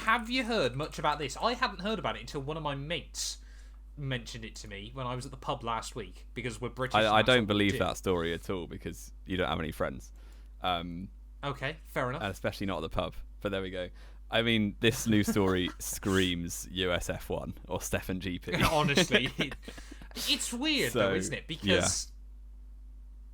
have you heard much about this? I hadn't heard about it until one of my mates mentioned it to me when I was at the pub last week, because we're British. I don't believe that story at all, because you don't have any friends. Okay, fair enough. And especially not at the pub. But there we go. I mean, this news story screams US F1 or Stefan GP. Honestly, it's weird though, isn't it? Because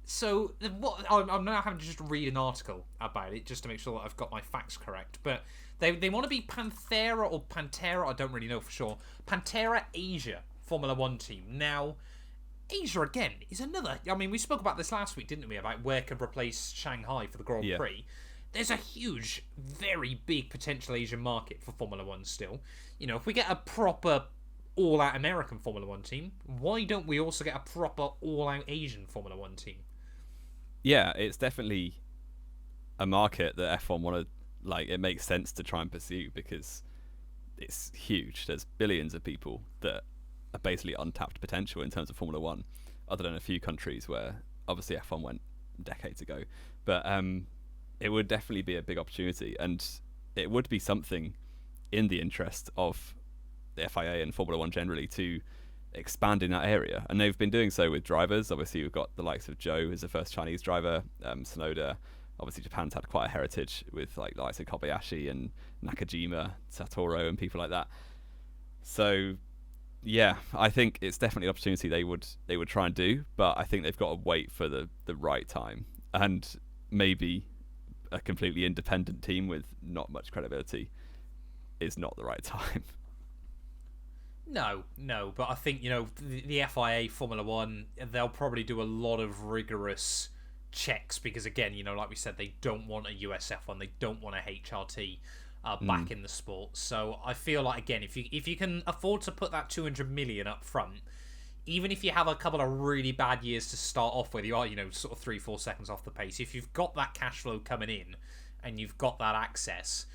so what? I'm now having to just read an article about it just to make sure that I've got my facts correct. But they want to be Panthera or Panthera. I don't really know for sure. Panthera Asia Formula One team. Now, Asia again is another. I mean, we spoke about this last week, didn't we? About where could replace Shanghai for the Grand Prix. There's a huge, very big potential Asian market for Formula One still. You know, if we get a proper all-out American Formula One team, why don't we also get a proper all-out Asian Formula One team? Yeah, it's definitely a market that F1 want to, like, it makes sense to try and pursue, because it's huge. There's billions of people that are basically untapped potential in terms of Formula One, other than a few countries where obviously F1 went decades ago. But it would definitely be a big opportunity, and it would be something in the interest of the FIA and Formula One generally to expand in that area. And they've been doing so with drivers. Obviously, we've got the likes of Zhou as the first Chinese driver, Tsunoda. Obviously, Japan's had quite a heritage with like the likes of Kobayashi and Nakajima, Satoru, and people like that. So, yeah, I think it's definitely an opportunity they would try and do, but I think they've got to wait for the right time, and maybe a completely independent team with not much credibility is not the right time. No, but I think, you know, the FIA Formula One, they'll probably do a lot of rigorous checks, because again, you know, like we said, they don't want a US F1, they don't want a HRT back in the sport. So I feel like, again, if you can afford to put that 200 million up front, even if you have a couple of really bad years to start off with, you are, you know, sort of 3-4 seconds off the pace. If you've got that cash flow coming in and you've got that access,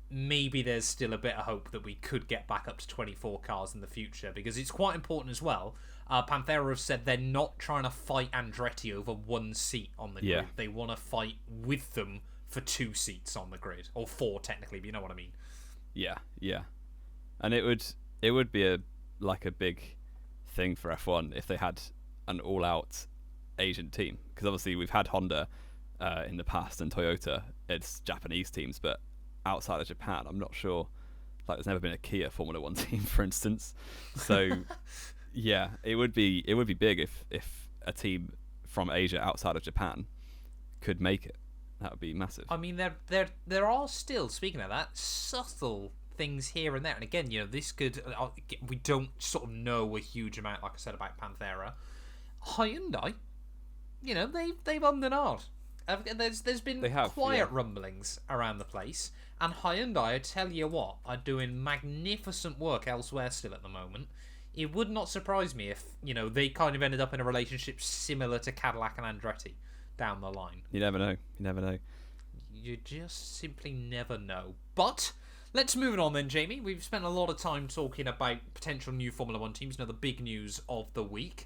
maybe there's still a bit of hope that we could get back up to 24 cars in the future, because it's quite important as well. Panthera have said they're not trying to fight Andretti over one seat on the grid. They want to fight with them for 2 seats on the grid, or 4 technically, but you know what I mean. Yeah, and it would be a big thing for F1 if they had an all-out Asian team, because obviously we've had Honda in the past and Toyota. It's Japanese teams, but outside of Japan, I'm not sure. Like, there's never been a Kia Formula One team, for instance. So, yeah, it would be big if a team from Asia outside of Japan could make it. That would be massive. I mean, there are still, speaking of that, subtle things here and there. And again, you know, this could, we don't sort of know a huge amount, like I said, about Panthera. Hyundai, you know, they've ummed and ahed. There's been quiet rumblings around the place, and Hyundai, I tell you what, are doing magnificent work elsewhere still at the moment. It would not surprise me if, you know, they kind of ended up in a relationship similar to Cadillac and Andretti down the line. You never know. You just simply never know. But let's move on then, Jamie. We've spent a lot of time talking about potential new Formula One teams, you know, the big news of the week.